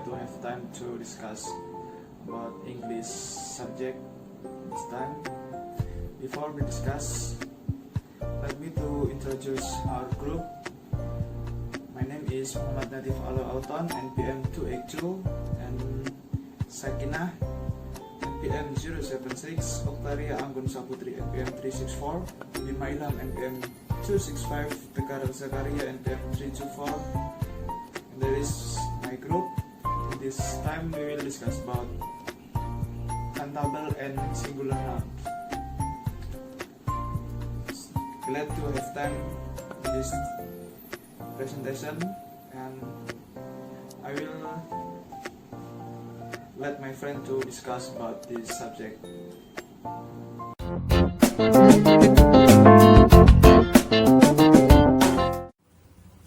glad to have time to discuss about English subject this time. Before we discuss, let me to introduce our group. My name is Muhammad Nadif Alo Alton, NPM 282, and Sakinah, NPM 076, Oktaria Anggun Saputri, NPM 364, Bima Ilham, NPM 265, Tegar Zakaria, NPM 324, and there is my group. In this time we will discuss about countable and singular nouns. Glad to have time in this presentation, and I will let my friend to discuss about this subject.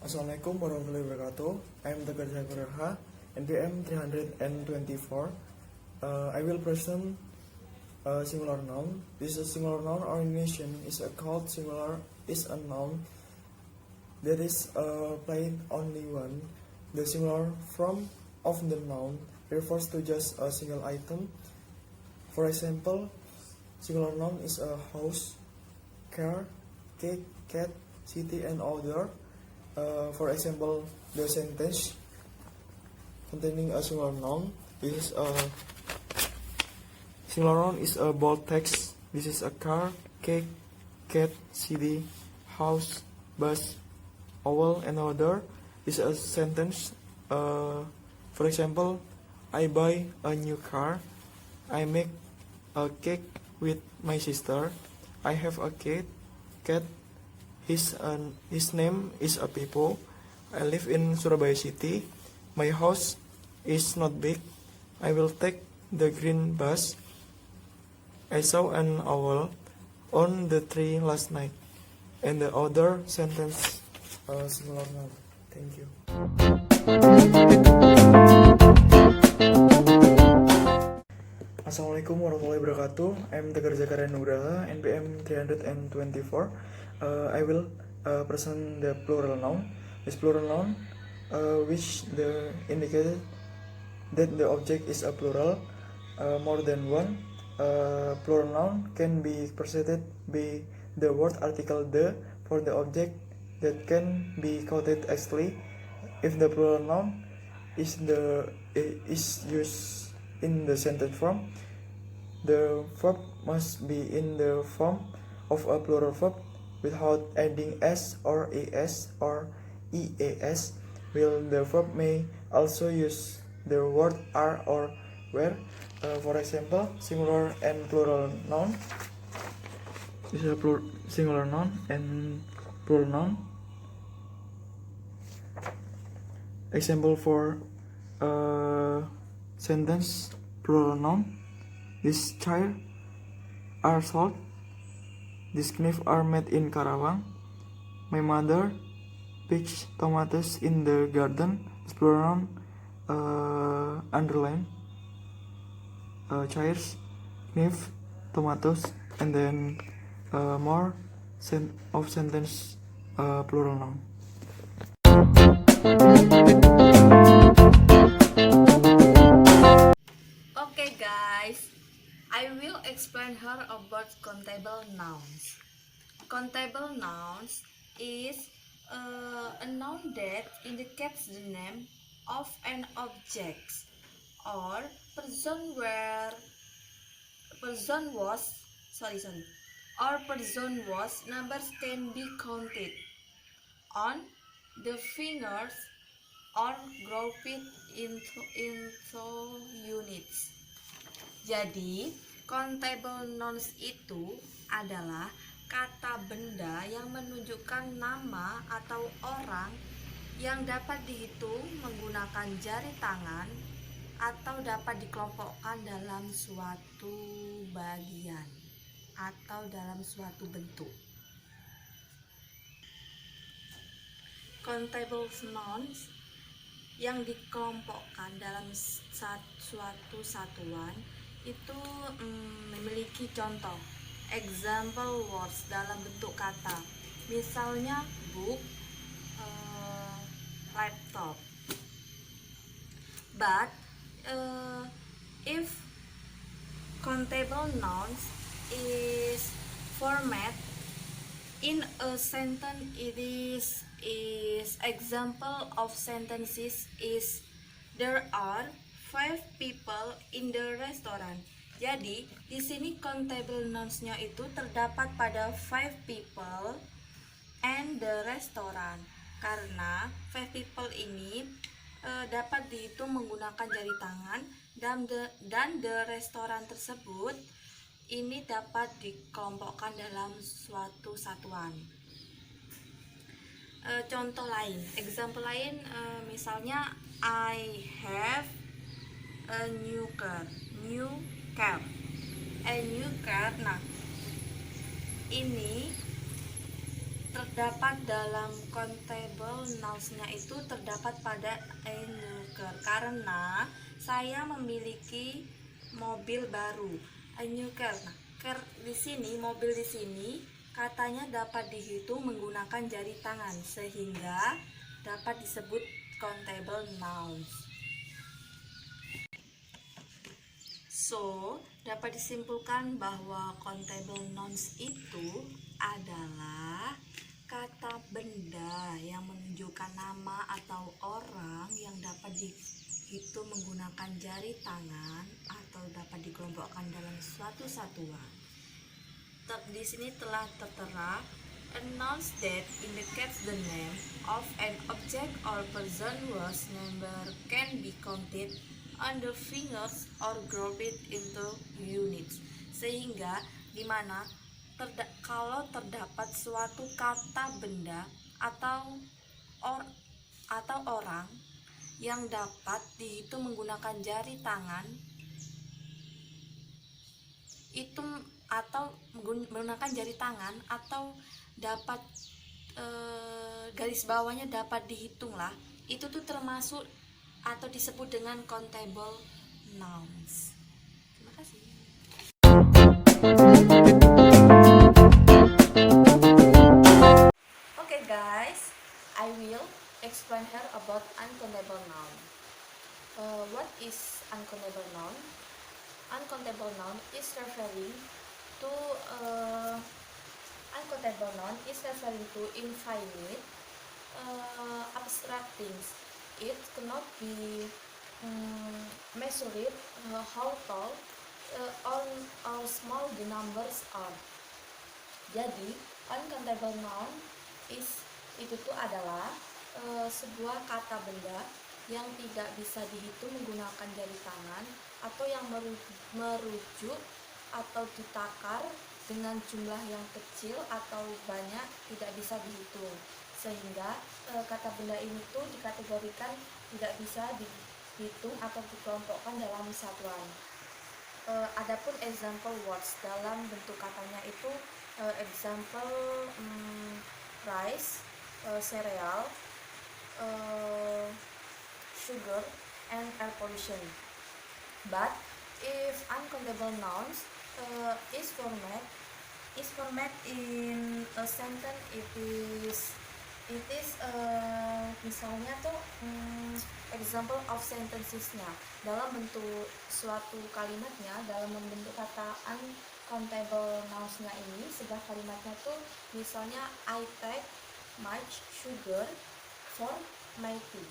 Assalamualaikum warahmatullahi wabarakatuh. I am Tegar Zakaria, NPM 324. I will present a singular noun. This is a singular noun ordination is a called singular is a noun that is plain only one. The singular form of the noun refers to just a single item. For example, singular noun is a house, car, cake, cat, city, and other. For example, the sentence containing a singular noun. This is a singular noun is a bold text. This is a car, cake, cat, city, house, bus, owl, and other. This is a sentence. For example, I buy a new car. I make a cake with my sister. I have a cat. His name is Apipo. I live in Surabaya City. My house is not big. I will take the green bus. I saw an owl on the tree last night. And the other sentence singular noun. Thank you. Assalamualaikum warahmatullahi wabarakatuh. I am Tegar Zakaria Nugraha, NPM 324. I will present the plural noun. This plural noun, which indicated that the object is a plural, more than one. Plural noun can be preceded by the word article the for the object that can be quoted exactly. If the plural noun is used in the sentence form, the verb must be in the form of a plural verb without adding s or es or eas, while the verb may also use the word are or were. For example, singular and plural noun. This is a singular noun and plural noun. Example for sentence plural noun. This chair are sold. These knives are made in Karawang. My mother picked tomatoes in the garden. This plural noun underline chairs, knife, tomatoes, and then more of sentence plural noun. Okay guys, I will explain her about countable nouns. Countable nouns is a noun that indicates the name of an object or person was numbers can be counted on the fingers or grouped into units. Jadi, countable nouns itu adalah kata benda yang menunjukkan nama atau orang yang dapat dihitung menggunakan jari tangan atau dapat dikelompokkan dalam suatu bagian atau dalam suatu bentuk. Countable nouns yang dikelompokkan dalam suatu satuan itu memiliki contoh, example words dalam bentuk kata, misalnya book, laptop. But if countable nouns is format in a sentence, it is example of sentences is there are 5 people in the restaurant. Jadi di sini countable nouns-nya itu terdapat pada 5 people and the restaurant, karena 5 people ini dapat dihitung menggunakan jari tangan, dan the restoran tersebut ini dapat dikelompokkan dalam suatu satuan. Contoh lain, example lain, misalnya I have a new car. Nah, ini terdapat dalam countable nouns-nya itu terdapat pada a new car, karena saya memiliki mobil baru, a new car. Nah, car di sini, mobil di sini katanya dapat dihitung menggunakan jari tangan, sehingga dapat disebut countable nouns. So, dapat disimpulkan bahwa countable nouns itu adalah kata benda yang menunjukkan nama atau orang yang dapat dihitung menggunakan jari tangan atau dapat dikelompokkan dalam suatu satuan. Di sini telah tertera a noun that indicates the name of an object or person whose number can be counted on the fingers or grouped into units. Sehingga dimana kalau terdapat suatu kata benda atau orang yang dapat dihitung menggunakan jari tangan itu, atau menggunakan jari tangan, atau dapat garis bawahnya dapat dihitung lah, itu tuh termasuk atau disebut dengan countable nouns. Terima kasih. Okay guys, I will explain here about uncountable noun. What is uncountable noun? Uncountable noun is referring to infinite abstract things. It cannot be measured how tall or how small the numbers are. Jadi uncountable noun itu tuh adalah sebuah kata benda yang tidak bisa dihitung menggunakan jari tangan, atau yang merujuk atau ditakar dengan jumlah yang kecil atau banyak, tidak bisa dihitung, sehingga kata benda ini tuh dikategorikan tidak bisa dihitung atau dikelompokkan dalam satuan. Adapun example words dalam bentuk katanya itu example rice, cereal, sugar, and air pollution. But if uncountable nouns is format in a sentence, it is misalnya tuh example of sentencesnya dalam bentuk suatu kalimatnya, dalam membentuk kata uncountable nounsnya ini, sebuah kalimatnya tuh misalnya I take much sugar for my tea.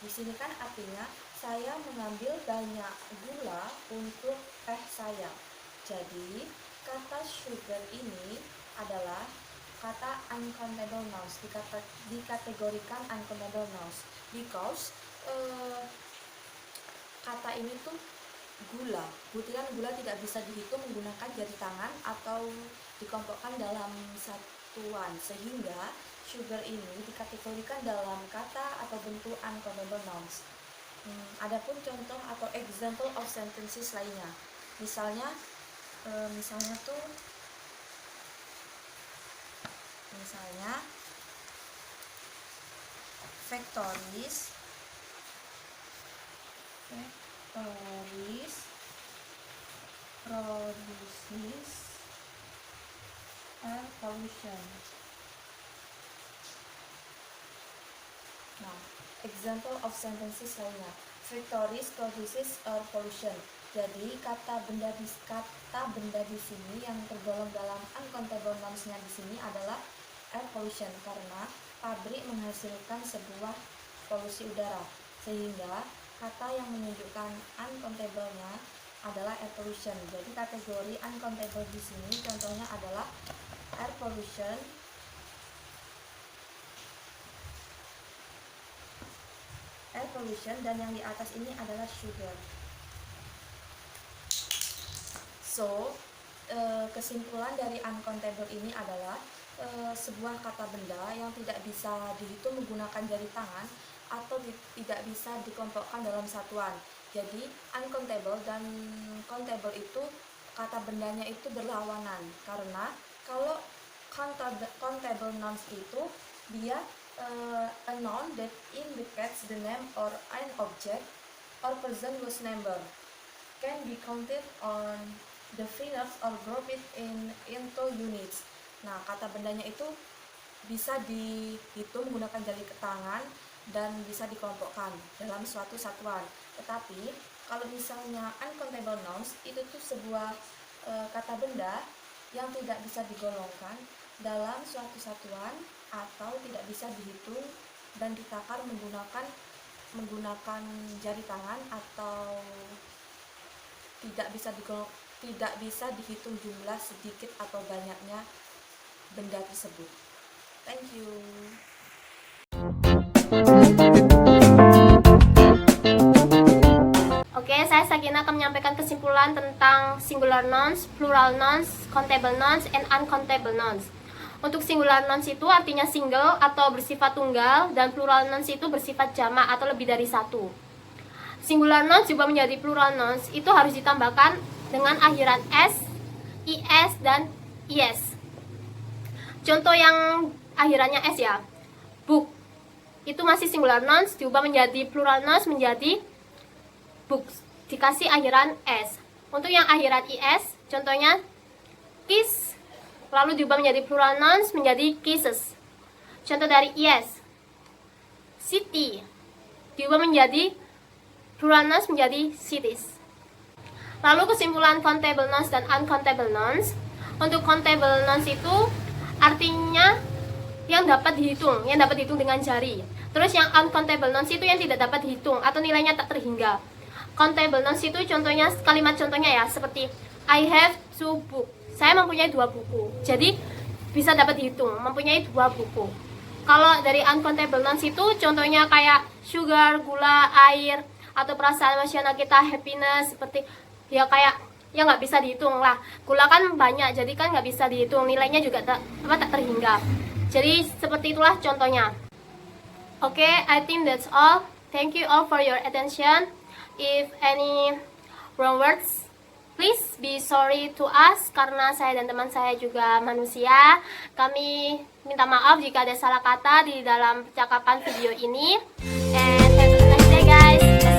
Di sini kan artinya saya mengambil banyak gula untuk teh saya. Jadi kata sugar ini adalah kata uncountable nouns, dikategorikan uncountable nouns because kata ini tuh gula, butiran gula tidak bisa dihitung menggunakan jari tangan atau dikelompokkan dalam satuan, sehingga sugar ini dikategorikan dalam kata atau bentuk uncountable nouns. Adapun contoh atau example of sentences lainnya, misalnya factories produces air pollution. Nah, example of sentences lainnya, factories produces air pollution. Jadi kata benda di sini yang tergolong dalam uncountable nouns-nya di sini adalah air pollution karena pabrik menghasilkan sebuah polusi udara. Sehingga kata yang menunjukkan uncountable-nya adalah air pollution. Jadi kategori uncountable di sini contohnya adalah air pollution, dan yang di atas ini adalah sugar. So, kesimpulan dari uncountable ini adalah sebuah kata benda yang tidak bisa dihitung menggunakan jari tangan atau tidak bisa dikelompokkan dalam satuan. Jadi uncountable dan countable itu kata bendanya itu berlawanan, karena kalau countable nouns itu dia a noun that indicates the name or an object or person whose number can be counted on the fingers or group it into units. Nah, kata bendanya itu bisa dihitung menggunakan jari tangan dan bisa dikelompokkan dalam suatu satuan. Tetapi kalau misalnya uncountable nouns itu tuh sebuah kata benda yang tidak bisa digolongkan dalam suatu satuan atau tidak bisa dihitung dan ditakar menggunakan jari tangan atau tidak bisa dihitung jumlah sedikit atau banyaknya benda tersebut. Thank you. Oke, saya Sakina akan menyampaikan kesimpulan tentang singular nouns, plural nouns, countable nouns, and uncountable nouns. Untuk singular nouns itu artinya single atau bersifat tunggal, dan plural nouns itu bersifat jamak atau lebih dari satu. Singular nouns juga menjadi plural nouns itu harus ditambahkan dengan akhiran s, is, dan is. Contoh yang akhirannya s ya, book itu masih singular nouns, diubah menjadi plural nouns menjadi books, dikasih akhiran s. Untuk yang akhiran is, contohnya kiss, lalu diubah menjadi plural nouns menjadi kisses. Contoh dari is, city, diubah menjadi plural nouns menjadi cities. Lalu kesimpulan countable nouns dan uncountable nouns. Untuk countable nouns itu artinya yang dapat dihitung dengan jari. Terus yang uncountable nouns itu yang tidak dapat dihitung atau nilainya tak terhingga. Countable nouns itu contohnya, kalimat contohnya ya, seperti I have 2 books. Saya mempunyai 2 buku. Jadi bisa dapat dihitung, mempunyai 2 buku. Kalau dari uncountable nouns itu contohnya kayak sugar, gula, air, atau perasaan emosional kita, happiness, seperti ya kayak ya nggak bisa dihitung lah. Gula kan banyak, jadi kan nggak bisa dihitung, nilainya juga tak terhingga. Jadi seperti itulah contohnya. Oke, I think that's all. Thank you all for your attention. If any wrong words, please be sorry to us, karena saya dan teman saya juga manusia. Kami minta maaf jika ada salah kata di dalam percakapan video ini. And have a nice day guys.